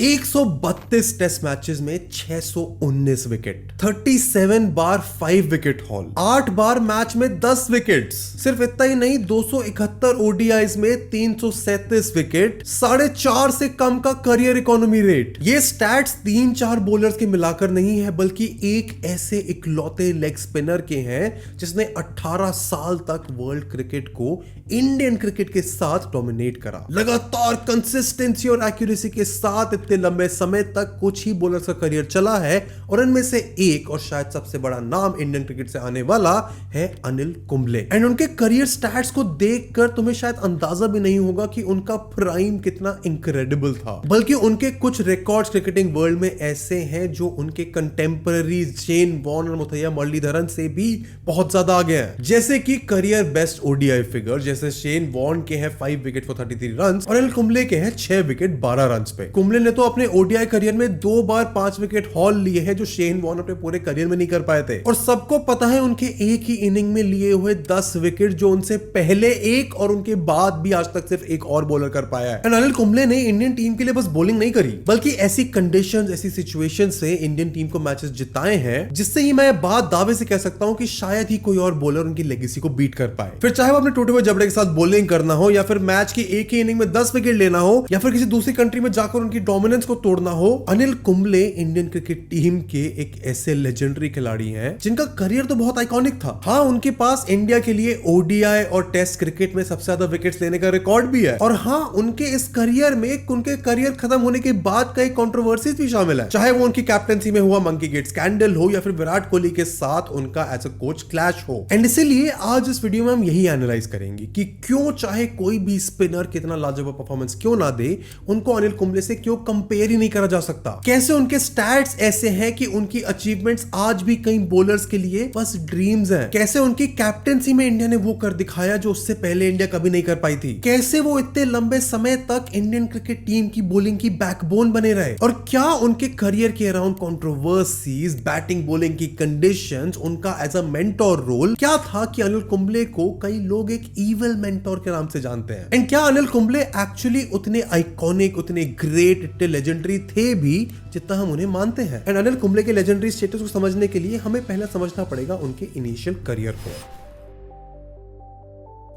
132 test matches में 619 wicket, 37 बार 5 wicket haul, 8 बार match में 10 wickets. सिर्फ इतना ही नहीं, 271 ओडीआईज में 337 विकेट, 4.5 से कम का करियर इकोनॉमी रेट। ये स्टैट्स 3-4 बॉलर्स के मिलाकर नहीं है, बल्कि एक ऐसे इकलौते लेग स्पिनर के हैं जिसने 18 साल तक वर्ल्ड क्रिकेट को इंडियन क्रिकेट के साथ डोमिनेट करा। लगातार कंसिस्टेंसी और एक्यूरेसी के साथ इतने लंबे समय तक कुछ ही बॉलर्स का करियर चला है, और इनमें से एक और शायद सबसे बड़ा नाम इंडियन क्रिकेट से आने वाला है अनिल कुंबले। एंड उनके करियर स्टैट्स को देखकर तुम्हें शायद अंदाजा भी नहीं होगा कि उनका प्राइम कितना इनक्रेडिबल था, बल्कि उनके कुछ रिकॉर्ड्स क्रिकेटिंग वर्ल्ड में ऐसे हैं जो उनके कंटेम्पररी शेन वॉर्न और मुथैया मुरलीधरन से भी बहुत ज्यादा आगे हैं। जैसे कि करियर बेस्ट ओडीआई फिगर जैसे शेन वॉर्न के हैं 5 विकेट फॉर 33 रन और अनिल कुंबले के हैं 6 विकेट 12 रन पे। कुंबले ने तो अपने ओडीआई करियर में 2 बार 5 विकेट हॉल लिए हैं, जो शेन वॉर्न अपने पूरे करियर में नहीं कर पाए थे। और सबको पता है उनके एक ही इनिंग में लिए हुए 10 विकेट, जो उनसे पहले एक और उनके बाद भी आज तक सिर्फ एक और बॉलर कर पाया है। अनिल कुंबले ने इंडियन टीम के लिए बस बॉलिंग नहीं करी, बल्कि ऐसी कंडीशंस, ऐसी सिचुएशन से इंडियन टीम को मैचेस जिताए हैं, जिससे ही मैं बात दावे से कह सकता हूं कि शायद ही कोई और बॉलर उनकी लेगेसी को बीट कर पाए। फिर चाहे वो अपने टूटे हुए जबड़े के साथ बॉलिंग करना हो, या फिर मैच की एक ही इनिंग में 10 विकेट लेना हो, या फिर किसी दूसरी कंट्री में जाकर उनकी डोमिनेंस को तोड़ना हो, Anil Kumble Indian cricket team के एक ऐसे लेजेंडरी खिलाड़ी हैं जिनका करियर तो बहुत आइकॉनिक था। हाँ, उनके पास इंडिया के लिए ओडीआई और टेस्ट क्रिकेट में सबसे ज्यादा विकेट्स लेने का रिकॉर्ड भी है। और हाँ, उनके इस करियर में उनके करियर खत्म होने के बाद कई कंट्रोवर्सीज भी शामिल है, चाहे वो उनकी कैप्टनसी में हुआ मंकी गेट स्कैंडल हो, या फिर विराट कोहली के साथ उनका एज अ कोच क्लैश हो। एंड इसीलिए आज इस वीडियो में हम यही एनालाइज करेंगे कि क्यों चाहे कोई भी स्पिनर कितना लाजवाब परफॉर्मेंस क्यों ना दे, उनको अनिल कुंबले से क्यों कंपेयर ही नहीं करा जा सकता। कैसे उनके स्टैट्स ऐसे हैं कि उनकी अचीवमेंट्स आज भी कई बॉलर्स के लिए बस ड्रीम्स हैं। कैसे उनकी कैप्टनसी में इंडिया ने वो कर दिखाया जो उससे पहले इंडिया कभी नहीं कर पाई थी। कैसे वो इतने लंबे समय तक इंडियन क्रिकेट टीम की बॉलिंग की बैकबोन बने रहे, और क्या उनके करियर के अराउंड कंट्रोवर्सीज, बैटिंग बॉलिंग की कंडीशंस, उनका एज अ मेंटोर रोल क्या था कि अनिल कुंबले को कई लोग एक इविल मेंटोर के नाम से जानते हैं। एंड क्या अनिल कुंबले एक्चुअली उतने आइकॉनिक, उतने ग्रेट, इतने लेजेंडरी थे भी जितना हम उन्हें मानते हैं। एंड अनिल कुंबले के लेजेंडरी स्टेटस को समझने के लिए हमें पहले समझना पड़ेगा उनके इनिशियल करियर को।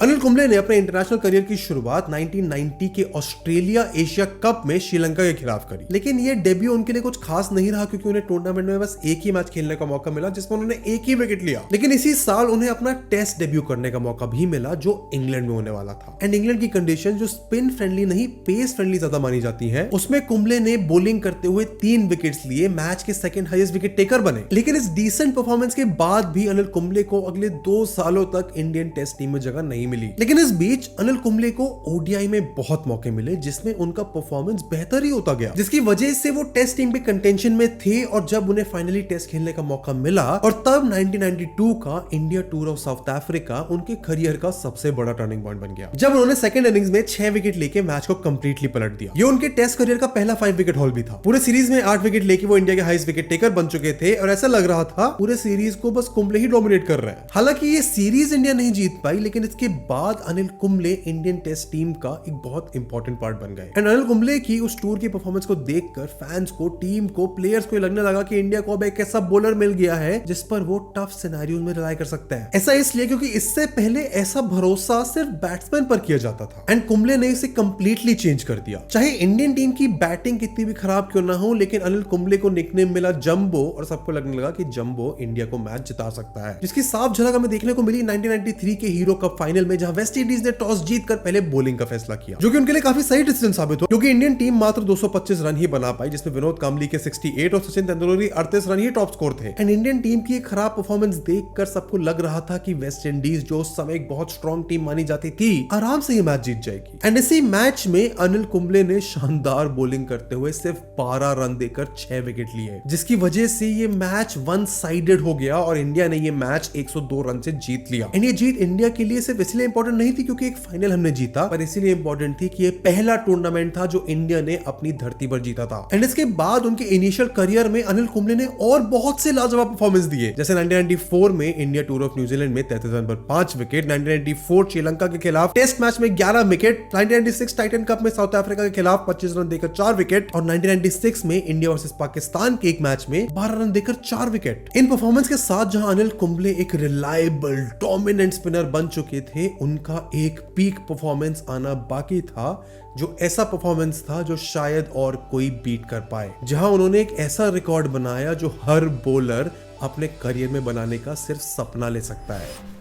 अनिल कुंबले ने अपने इंटरनेशनल करियर की शुरुआत 1990 के ऑस्ट्रेलिया एशिया कप में श्रीलंका के खिलाफ करी, लेकिन ये डेब्यू उनके लिए कुछ खास नहीं रहा, क्योंकि उन्हें टूर्नामेंट में बस एक ही मैच खेलने का मौका मिला जिसमें उन्होंने एक ही विकेट लिया। लेकिन इसी साल उन्हें अपना टेस्ट डेब्यू करने का मौका भी मिला, जो इंग्लैंड में होने वाला था। एंड इंग्लैंड की कंडीशन जो स्पिन फ्रेंडली नहीं, पेस फ्रेंडली ज्यादा मानी जाती है, उसमें कुंबले ने बॉलिंग करते हुए 3 विकेट्स लिए, मैच के सेकंड हाईएस्ट विकेट टेकर बने। लेकिन इस डिसेंट परफॉर्मेंस के बाद भी अनिल कुंबले को अगले 2 सालों तक इंडियन टेस्ट टीम में जगह नहीं मिली। लेकिन इस बीच अनिल कुंबले को ओडीआई में बहुत मौके मिले, जिसमें उनका परफॉर्मेंस बेहतर ही होता गया, जिसकी वजह से वो टेस्ट टीम के कंटेंशन में थे। और जब उन्हें फाइनली टेस्ट खेलने का मौका मिला, और तब 1992 का India tour of south Africa उनके करियर का सबसे बड़ा टर्निंग पॉइंट बन गया, जब उन्होंने सेकंड इनिंग्स में 6 विकेट लेके मैच को कंप्लीटली पलट दिया। ये उनके टेस्ट करियर का पहला 5 विकेट हॉल भी था। पूरे सीरीज में 8 विकेट लेके वो इंडिया के हाईएस्ट विकेट टेकर बन चुके थे, और ऐसा लग रहा था पूरे सीरीज को बस कुंबले ही डोमिनेट कर रहे हैं। हालांकि ये सीरीज इंडिया नहीं जीत पाई, लेकिन इसके बाद Anil Kumble Indian test team का एक बहुत इंपॉर्टेंट पार्ट बन गए। एंड अनिल कुंबले की उस टूर की परफॉर्मेंस को देखकर फैंस को, टीम को, प्लेयर्स को लगने लगा कि इंडिया को अब एक ऐसा बॉलर मिल गया है जिस पर वो टफ सिनेरियोज में रिलाई कर सकते हैं। ऐसा इसलिए क्योंकि इससे पहले ऐसा भरोसा सिर्फ बैट्समैन पर किया जाता था, एंड कुंबले ने इसे कंप्लीटली चेंज कर दिया। चाहे इंडियन टीम की बैटिंग कितनी भी खराब क्यों ना हो, लेकिन अनिल कुंबले को निकनेम मिला जंबो, और सबको लगने लगा कि जंबो इंडिया को मैच जिता सकता है, जिसकी साफ झलक हमें देखने को मिली 1993 के हीरो कप फाइनल में, जहां वेस्ट इंडीज ने टॉस जीतकर पहले बॉलिंग का फैसला किया, जो कि उनके लिए काफी सही डिसीजन साबित हुआ, क्योंकि इंडियन टीम मात्र 225 रन ही बना पाई, जिसमें विनोद कांबली के 68 और सचिन तेंदुलकर के 38 रन ही टॉप स्कोर थे। एंड इंडियन टीम की एक खराब परफॉर्मेंस देखकर सबको लग रहा था कि वेस्ट इंडीज, जो उस समय एक बहुत स्ट्रॉन्ग टीम मानी जाती थी, आराम से ये मैच जीत जाएगी। एंड इसी मैच में अनिल कुंबले ने शानदार बॉलिंग करते हुए सिर्फ 12 रन देकर 6 विकेट लिए, जिसकी वजह से ये मैच वन साइडेड हो गया, और इंडिया ने ये मैच 102 रन से जीत लिया। एंड ये जीत इंडिया के लिए सिर्फ इसलिए इंपॉर्टेंट नहीं थी क्योंकि एक फाइनल हमने जीता, पर इसीलिए इंपॉर्टेंट थी कि ये पहला टूर्नामेंट था जो इंडिया ने अपनी धरती पर जीता था। एंड इसके बाद उनके इनिशियल करियर में अनिल कुंबले ने और बहुत से लाजवाब परफॉर्मेंस दिए, जैसे 1994 में इंडिया टूर ऑफ न्यूजीलैंड में 33 रन पर 5 विकेट, 1994 श्रीलंका के खिलाफ टेस्ट मैच में 11 विकेट, 1996 टाइटन कप में साउथ अफ्रीका के खिलाफ 25 रन देकर 4 विकेट और 1996 में इंडिया वर्सेस पाकिस्तान के एक मैच में 12 रन देकर 4 विकेट। इन परफॉर्मेंस के साथ जहां अनिल कुंबले एक रिलायबल डोमिनेंट स्पिनर बन चुके थे, उनका एक पीक परफॉर्मेंस आना बाकी था, जो ऐसा परफॉर्मेंस था जो शायद और कोई बीट कर पाए, जहां उन्होंने एक ऐसा रिकॉर्ड बनाया जो हर बॉलर अपने करियर में बनाने का सिर्फ सपना ले सकता है।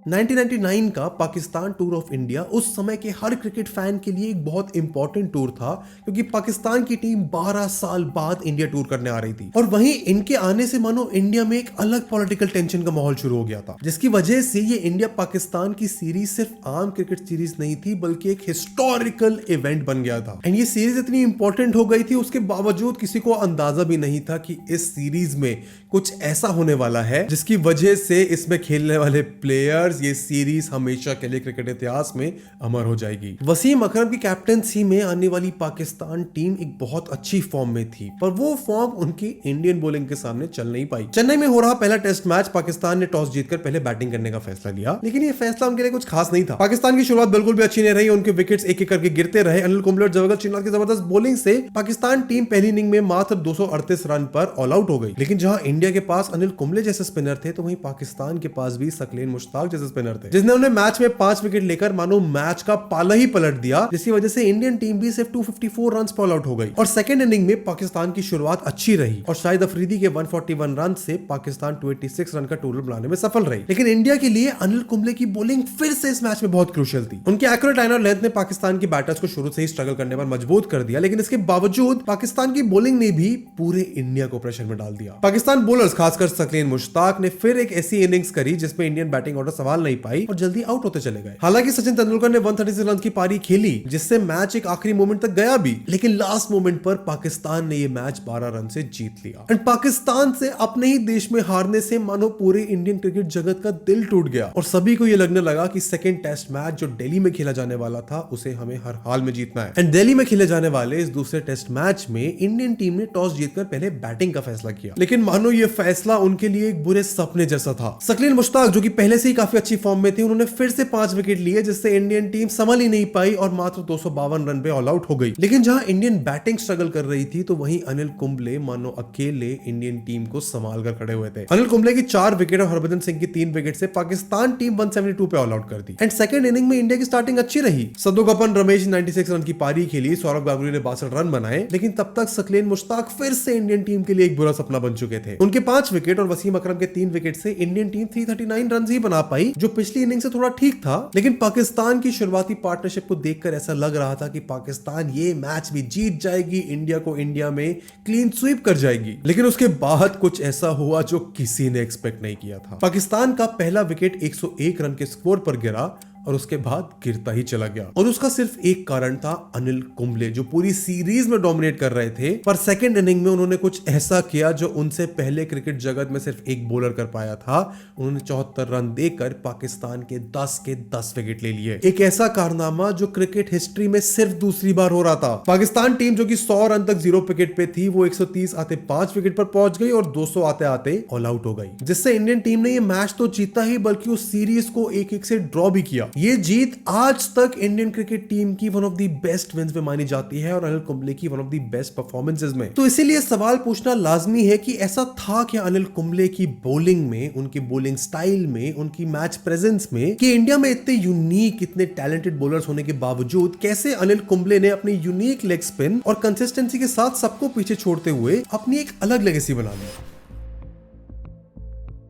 1999 का पाकिस्तान टूर ऑफ इंडिया उस समय के हर क्रिकेट फैन के लिए एक बहुत इंपॉर्टेंट टूर था, क्योंकि पाकिस्तान की टीम 12 साल बाद इंडिया टूर करने आ रही थी और वहीं इनके आने से मानो इंडिया में एक अलग पॉलिटिकल टेंशन का माहौल शुरू हो गया था, जिसकी वजह से ये इंडिया पाकिस्तान की सीरीज सिर्फ आम क्रिकेट सीरीज नहीं थी बल्कि एक हिस्टोरिकल इवेंट बन गया था। एंड ये सीरीज इतनी इंपॉर्टेंट हो गई थी, उसके बावजूद किसी को अंदाजा भी नहीं था कि इस सीरीज में कुछ ऐसा होने वाला है जिसकी वजह से इसमें खेलने वाले प्लेयर्स, ये सीरीज हमेशा के लिए क्रिकेट इतिहास में अमर हो जाएगी। वसीम अकरम की कैप्टनसी में आने वाली पाकिस्तान टीम एक बहुत अच्छी फॉर्म में थी, पर वो फॉर्म उनकी इंडियन बॉलिंग के सामने चल नहीं पाई। चेन्नई में हो रहा पहला टेस्ट मैच, पाकिस्तान ने टॉस जीतकर पहले बैटिंग करने का फैसला लिया, लेकिन ये फैसला उनके लिए कुछ खास नहीं था। पाकिस्तान की शुरुआत बिल्कुल भी अच्छी नहीं रही, उनके विकेट्स एक एक करके गिरते रहे। अनिल कुंबले और जवागल श्रीनाथ की जबरदस्त बॉलिंग से पाकिस्तान टीम पहली इनिंग में मात्र 238 रन पर ऑल आउट हो गई। लेकिन जहां इंडिया के पास अनिल कुंबले जैसे स्पिनर थे, तो वहीं पाकिस्तान के पास भी सकलेन मुश्ताक जैसे स्पिनर थे, जिसने उन्हें मैच में 5 विकेट लेकर मानो मैच का पाला ही पलट दिया, जिसकी वजह से इंडियन टीम भी सिर्फ 254 रन पर ऑल आउट हो गई। और सेकंड इनिंग में पाकिस्तान की शुरुआत अच्छी रही और शाहिद अफरीदी के 141 रन से पाकिस्तान 286 रन का टोटल बनाने में सफल रही। लेकिन इंडिया के लिए अनिल कुंबले की बॉलिंग फिर से इस मैच में बहुत क्रूशियल थी। उनकी एक्यूरेट लाइन और लेंथ ने पाकिस्तान के बैटर्स को शुरू से ही स्ट्रगल करने पर मजबूत कर दिया, लेकिन इसके बावजूद पाकिस्तान की बॉलिंग ने भी पूरे इंडिया को प्रेशर में डाल दिया। पाकिस्तान बॉलर्स खासकर सकलेन मुश्ताक ने फिर एक ऐसी इनिंग्स करी जिसमें इंडियन बैटिंग ऑर्डर संभाल नहीं पाई और जल्दी आउट होते चले गए। हालांकि सचिन तेंदुलकर ने 136 रन की पारी खेली, जिससे मैच एक आखिरी मोमेंट तक गया भी, लेकिन लास्ट मोमेंट पर पाकिस्तान ने यह मैच 12 रन से जीत लिया। एंड पाकिस्तान से अपने ही देश में हारने से मानो पूरे इंडियन क्रिकेट जगत का दिल टूट गया और सभी को यह लगने लगा कि सेकंड टेस्ट मैच जो दिल्ली में खेला जाने वाला था, उसे हमें हर हाल में जीतना है। एंड दिल्ली में खेले जाने वाले इस दूसरे टेस्ट मैच में इंडियन टीम ने टॉस जीतकर पहले बैटिंग का फैसला किया, लेकिन मानो यह फैसला उनके लिए एक बुरे सपने जैसा था। सकलेन मुश्ताक, जो कि पहले से ही काफी अच्छी फॉर्म में थे, उन्होंने फिर से 5 विकेट लिए, जिससे इंडियन टीम संभल ही नहीं पाई और मात्र 252 रन पे ऑल आउट हो गई। लेकिन जहां इंडियन बैटिंग स्ट्रगल कर रही थी, तो वहीं अनिल कुंबले मानो अकेले इंडियन टीम को संभाल कर खड़े हुए थे। अनिल कुंबले की 4 विकेट और हरभजन सिंह की 3 विकेट से पाकिस्तान टीम 172 पे ऑल आउट कर दी। एंड सेकंड इनिंग में इंडिया की स्टार्टिंग अच्छी रही। सदोगपन रमेश 96 रन की पारी खेली, सौरभ गांगुली ने 62 रन बनाए, लेकिन तब तक सकलेन मुश्ताक फिर से इंडियन टीम के लिए एक बुरा सपना बन चुके थे। उनके 5 विकेट और वसीम अकरम के 3 विकेट से इंडियन टीम 339 रन ही बना पाई, जो पिछली इनिंग से थोड़ा ठीक था। लेकिन पाकिस्तान की शुरुआती पार्टनरशिप को देखकर ऐसा लग रहा था कि पाकिस्तान ये मैच भी जीत जाएगी, इंडिया को इंडिया में क्लीन स्वीप कर जाएगी। लेकिन उसके बाद कुछ ऐसा हुआ जो किसी ने एक्सपेक्ट नहीं किया था। पाकिस्तान का पहला विकेट 101 रन के स्कोर पर गिरा और उसके बाद गिरता ही चला गया, और उसका सिर्फ एक कारण था अनिल कुंबले, जो पूरी सीरीज में डोमिनेट कर रहे थे। पर सेकंड इनिंग में उन्होंने कुछ ऐसा किया जो उनसे पहले क्रिकेट जगत में सिर्फ एक बॉलर कर पाया था। उन्होंने 74 रन देकर पाकिस्तान के 10 विकेट ले लिए। एक ऐसा कारनामा जो क्रिकेट हिस्ट्री में सिर्फ दूसरी बार हो रहा था। पाकिस्तान टीम जो कि 100 रन तक 0 विकेट पे थी, वो 130 आते 5 विकेट पर पहुंच गई और 200 आते आते ऑल आउट हो गई, जिससे इंडियन टीम ने ये मैच तो जीता ही बल्कि उस सीरीज को 1-1 से ड्रॉ भी किया। ये जीत आज तक इंडियन क्रिकेट टीम की one of the best wins में मानी जाती है और अनिल कुंबले की one of the best performances में। तो इसीलिए सवाल पूछना लाजमी है कि ऐसा था क्या अनिल कुंबले की बॉलिंग में, उनकी बॉलिंग स्टाइल में, उनकी मैच प्रेजेंस में, कि इंडिया में इतने यूनिक, इतने टैलेंटेड बॉलर्स होने के बावजूद कैसे अनिल कुंबले ने अपनी यूनिक लेग स्पिन और कंसिस्टेंसी के साथ सबको पीछे छोड़ते हुए अपनी एक अलग लेगेसी बना ली।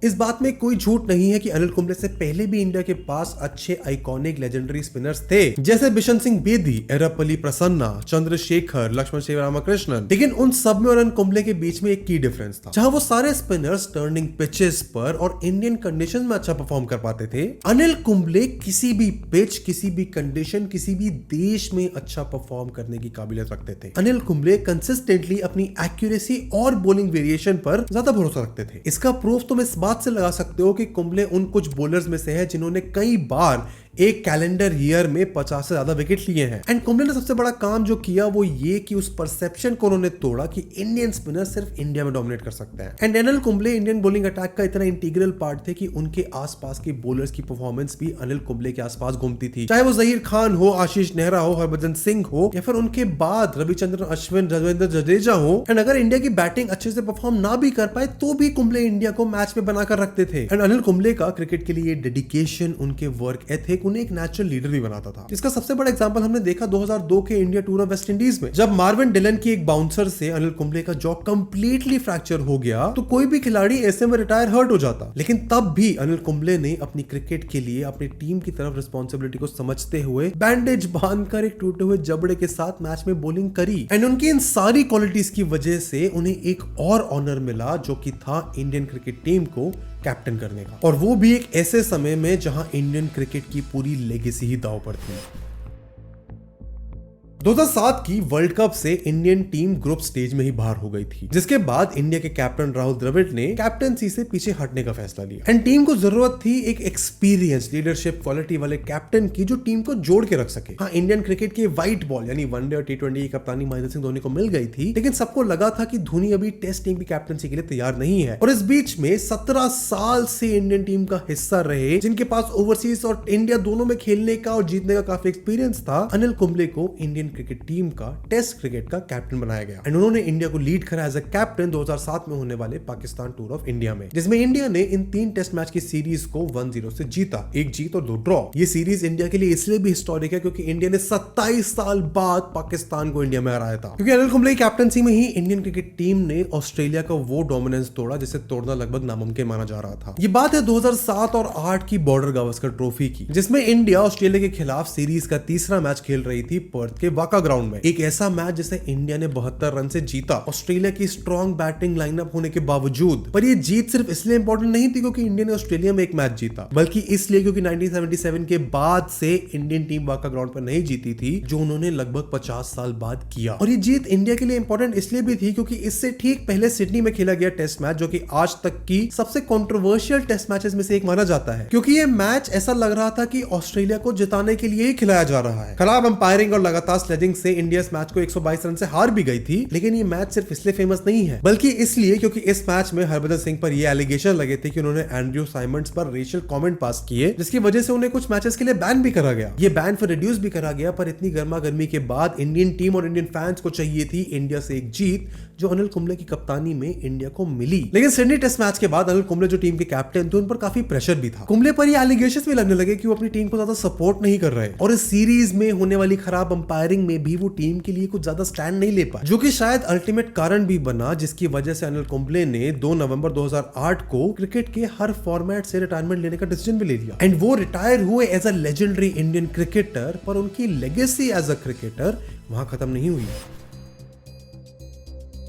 इस बात में कोई झूठ नहीं है कि अनिल कुंबले से पहले भी इंडिया के पास अच्छे आइकॉनिक लेजेंडरी स्पिनर्स थे, जैसे बिशन सिंह बेदी, एरप्पली प्रसन्ना, चंद्रशेखर, लक्ष्मण शिवरामकृष्णन। लेकिन उन सब में और अनिल कुंबले के बीच में एक की डिफरेंस था। जहां वो सारे स्पिनर्स टर्निंग पिचेस पर और इंडियन कंडीशन में अच्छा परफॉर्म कर पाते थे, अनिल कुंबले किसी भी पिच, किसी भी कंडीशन, किसी भी देश में अच्छा परफॉर्म करने की काबिलियत रखते थे। अनिल कुंबले कंसिस्टेंटली अपनी एक्यूरेसी और बॉलिंग वेरिएशन पर ज्यादा भरोसा रखते थे। इसका प्रूफ तुम इस बात बात से लगा सकते हो कि कुंबले उन कुछ बॉलर्स में से है जिन्होंने कई बार एक कैलेंडर ईयर में 50 से ज्यादा विकेट लिए हैं। एंड कुंबले ने सबसे बड़ा काम जो किया वो ये कि उस परसेप्शन को उन्होंने तोड़ा कि इंडियन स्पिनर सिर्फ इंडिया में डोमिनेट कर सकते हैं। And Anil Kumble Indian bowling attack का इतना इंटीग्रल पार्ट थे कि उनके आसपास के बॉलर्स की परफॉर्मेंस भी अनिल कुंबले के आसपास घूमती थी, चाहे वो जहीर खान हो, आशीष नेहरा हो, हरभजन सिंह हो, या फिर उनके बाद रविचंद्रन अश्विन, रविंद्र जडेजा हो। एंड अगर इंडिया की बैटिंग अच्छे से परफॉर्म ना भी कर पाए तो भी कुंबले इंडिया को मैच में बनाकर रखते थे। एंड अनिल कुंबले का क्रिकेट के लिए डेडिकेशन, उनके वर्क एथिक उन्हें एक नेचुरल लीडर भी बनाता था। इसका सबसे बड़ा एग्जांपल हमने देखा 2002 के India tour of West Indies में, जब मार्विन डिलन की एक बाउंसर से अनिल कुंबले का जॉ कंप्लीटली फ्रैक्चर हो गया तो कोई भी खिलाड़ी ऐसे में रिटायर हर्ट हो जाता, लेकिन तब भी अनिल कुंबले ने अपनी क्रिकेट के लिए अपनी टीम की तरफ रिस्पॉन्सिबिलिटी को समझते हुए बैंडेज बांधकर एक टूटे हुए जबड़े के साथ मैच में बॉलिंग करी। एंड उनकी इन सारी क्वालिटीज की वजह से उन्हें एक और ऑनर मिला जो कि था इंडियन क्रिकेट टीम को कैप्टन करने का, और वो भी एक ऐसे समय में जहां इंडियन क्रिकेट की पूरी लेगेसी ही दांव पर थी। 2007 की वर्ल्ड कप से इंडियन टीम ग्रुप स्टेज में ही बाहर हो गई थी, जिसके बाद इंडिया के कैप्टन राहुल द्रविड़ ने कैप्टनसी से पीछे हटने का फैसला लिया। एंड टीम को जरूरत थी एक एक्सपीरियंस लीडरशिप क्वालिटी वाले कैप्टन की जो टीम को जोड़ के रख सके। हाँ, इंडियन क्रिकेट की व्हाइट बॉल यानी वनडे और T20 की कप्तानी महेंद्र सिंह धोनी को मिल गई थी, लेकिन सबको लगा था कि धोनी अभी टेस्ट टीम की कैप्टनसी के लिए तैयार नहीं है। और इस बीच में 17 साल से इंडियन टीम का हिस्सा रहे, जिनके पास ओवरसीज और इंडिया दोनों में खेलने का और जीतने का काफी एक्सपीरियंस था, अनिल कुंबले को इंडियन क्रिकेट टीम का टेस्ट क्रिकेट का कैप्टन बनाया गया। एंड उन्होंने इंडिया को लीड करा एज अ कैप्टन 2007 में होने वाले पाकिस्तान टूर ऑफ इंडिया में, जिसमें इंडिया ने इन 3 टेस्ट मैच की सीरीज को 1-0 से जीता, 1 जीत और 2 ड्रॉ। ये सीरीज इंडिया के लिए इसलिए भी हिस्टोरिक है क्योंकि इंडिया ने 27 साल बाद पाकिस्तान को इंडिया में हराया था। क्योंकि अनिल कुंबले की कैप्टनसी में ही इंडियन क्रिकेट टीम ने ऑस्ट्रेलिया का वो डोमिनेंस तोड़ा जिसे तोड़ना लगभग नामुमकिन माना जा रहा था। ये बात है 2007 और 8 की बॉर्डर गावस्कर ट्रॉफी की, जिसमें इंडिया ऑस्ट्रेलिया के खिलाफ सीरीज का तीसरा मैच खेल रही थी पर्थ के वाका ग्राउंड में। एक ऐसा मैच जिसे इंडिया ने 72 रन से जीता, ऑस्ट्रेलिया की स्ट्रॉन्ग बैटिंग लाइनअप होने के बावजूद। पर ये जीत सिर्फ इसलिए इंपॉर्टेंट नहीं थी क्योंकि इंडिया ने ऑस्ट्रेलिया में एक मैच जीता, बल्कि इसलिए क्योंकि 1977 के बाद से इंडियन टीम वाका ग्राउंड पर नहीं जीती थी, जो उन्होंने लगभग 50 साल बाद किया। और ये जीत इंडिया के लिए इंपॉर्टेंट इसलिए भी थी क्योंकि इससे ठीक पहले सिडनी में खेला गया टेस्ट मैच, जो कि आज तक की सबसे कंट्रोवर्शियल टेस्ट मैचेस में से एक माना जाता है, क्योंकि ये मैच ऐसा लग रहा था कि ऑस्ट्रेलिया को जिताने के लिए ही खिलाया जा रहा है। खराब अंपायरिंग और लगातार स्लेजिंग से इंडिया इस मैच को 122 रन से हार भी गई थी। लेकिन ये मैच सिर्फ इसलिए फेमस नहीं है, बल्कि इसलिए क्योंकि इस मैच में हरभजन सिंह पर ये एलिगेशन लगे थे कि उन्होंने एंड्रयू साइमंड्स पर रेशियल कमेंट पास किए, जिसकी वजह से उन्हें कुछ मैचेस के लिए बैन भी करा गया। ये बैन फिर रिड्यूस भी करा गया, पर इतनी गर्मा गर्मी के बाद इंडियन टीम और इंडियन फैंस को चाहिए थी इंडिया से एक जीत, जो अनिल कुंबले की कप्तानी में इंडिया को मिली। लेकिन सिडनी टेस्ट मैच के बाद अनिल कुंबले जो टीम के कैप्टन थे, उन पर काफी प्रेशर भी था। कुंबले पर ये एलिगेशंस भी लगने लगे कि वो अपनी टीम को ज्यादा सपोर्ट नहीं कर रहे, और इस सीरीज में होने वाली खराब अंपायरिंग में भी वो टीम के लिए कुछ ज्यादा स्टैंड नहीं ले पाए, जो कि शायद अल्टीमेट कारण भी बना जिसकी वजह से अनिल कुंबले ने 2 नवंबर 2008 को क्रिकेट के हर फॉर्मेट से रिटायरमेंट लेने का डिसीजन भी ले लिया। एंड वो रिटायर हुए as a legendary Indian cricketer, पर उनकी लेगेसी एज अ क्रिकेटर वहां खत्म नहीं हुई।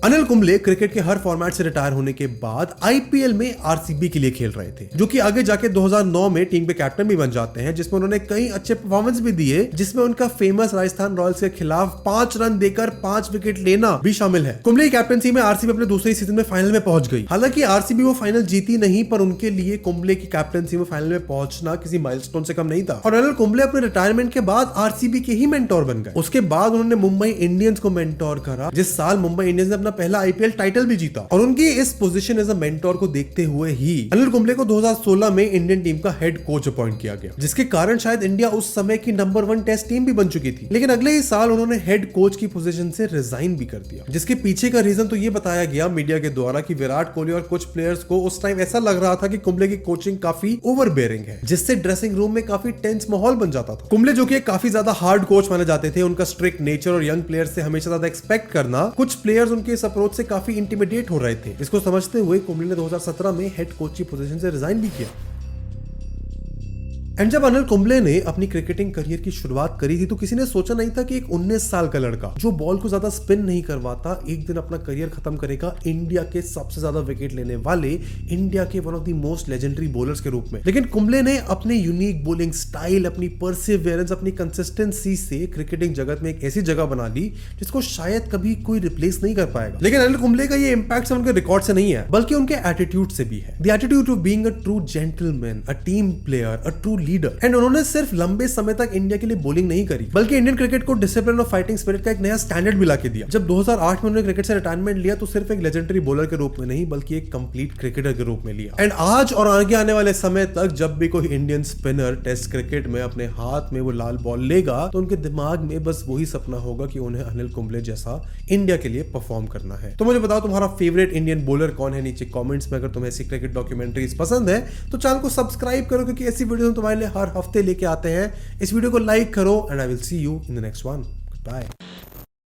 अनिल कुंबले क्रिकेट के हर फॉर्मेट से रिटायर होने के बाद आईपीएल में आरसीबी के लिए खेल रहे थे, जो कि आगे जाके 2009 में टीम के कैप्टन भी बन जाते हैं, जिसमें उन्होंने कई अच्छे परफॉर्मेंस भी दिए, जिसमें उनका फेमस राजस्थान रॉयल्स के खिलाफ 5 रन देकर 5 विकेट लेना भी शामिल है। कुंबले की कैप्टनसी में आरसीबी अपने दूसरे सीजन में फाइनल में पहुंच गई। हालांकि आरसीबी वो फाइनल जीती नहीं, पर उनके लिए कुंबले की कैप्टनसी में फाइनल में पहुंचना किसी माइलस्टोन से कम नहीं था। और अनिल कुंबले अपने रिटायरमेंट के बाद आरसीबी के ही मेंटोर बन गए। उसके बाद उन्होंने मुंबई इंडियंस को मेंटोर करा, जिस साल मुंबई इंडियंस ने अपना पहला आईपीएल टाइटल भी जीता। और उनकी इस पोजीशन एज अ मेंटोर को देखते हुए ही अनिल कुंबले को 2016 में इंडियन टीम का हेड कोच अपॉइंट किया गया, जिसके कारण शायद इंडिया उस समय की नंबर 1 टेस्ट टीम भी बन चुकी थी। लेकिन अगले ही साल उन्होंने हेड कोच की पोजीशन से रिजाइन भी कर दिया, जिसके पीछे का रीजन तो ये बताया गया मीडिया के द्वारा कि विराट कोहली और कुछ प्लेयर्स को उस टाइम ऐसा लग रहा था कि कुंबले की कोचिंग काफी ओवरबेयरिंग है, जिससे ड्रेसिंग रूम में काफी टेंस माहौल बन जाता था। कुंबले जो कि काफी ज्यादा हार्ड कोच माने जाते थे, उनका स्ट्रिक्ट नेचर और यंग प्लेयर्स से हमेशा ज्यादा एक्सपेक्ट करना, कुछ प्लेयर्स उनके इस अप्रोच से काफी इंटिमिडेट हो रहे थे। इसको समझते हुए कुंबले ने 2017 में हेड कोच की पोजीशन से रिजाइन भी किया। एंड जब अनिल कुंबले ने अपनी क्रिकेटिंग करियर की शुरुआत करी थी तो किसी ने सोचा नहीं था कि एक 19 साल का लड़का जो बॉल को ज्यादा स्पिन नहीं करवाता एक दिन अपना करियर खत्म करेगा इंडिया के सबसे ज्यादा विकेट लेने वाले, इंडिया के one of the most legendary bowlers के रूप में। लेकिन कुंबले ने अपने यूनिक बॉलिंग स्टाइल, अपनी परसिवियरेंस, अपनी कंसिस्टेंसी से क्रिकेटिंग जगत में एक ऐसी जगह बना ली जिसको शायद कभी कोई रिप्लेस नहीं कर पाएगा। लेकिन अनिल कुंबले का ये इंपैक्ट सिर्फ उनके रिकॉर्ड से नहीं है बल्कि उनके एटीट्यूड से भी है। The attitude of being a true gentleman, a team player, a true leader. And उन्होंने सिर्फ लंबे समय तक इंडिया के लिए बॉलिंग नहीं करी बल्कि इंडियन क्रिकेट को डिसिप्लिन और फाइटिंग स्पिरिट का एक नया स्टैंडर्ड भी ला के दिया। जब 2008 में उन्होंने क्रिकेट से रिटायरमेंट लिया तो सिर्फ एक लेजेंडरी बॉलर के रूप में नहीं बल्कि एक कंप्लीट क्रिकेटर के रूप में लिया। एंड आज और आगे आने वाले समय तक जब भी कोई इंडियन स्पिनर टेस्ट क्रिकेट में अपने हाथ में वो लाल बॉल लेगा तो उनके दिमाग में बस वही सपना होगा कि उन्हें अनिल कुंबले जैसा इंडिया के लिए परफॉर्म करना है। तो मुझे बताओ तुम्हारा फेवरेट इंडियन बॉलर कौन है नीचे कमेंट्स में। अगर तुम्हें ऐसी क्रिकेट डॉक्यूमेंट्रीज पसंद है तो चैनल को सब्सक्राइब करो क्योंकि ऐसी वीडियो हम तुम्हारे लिए हर हफ्ते लेके आते हैं। इस वीडियो को लाइक करो and I will see you in the next one. Bye.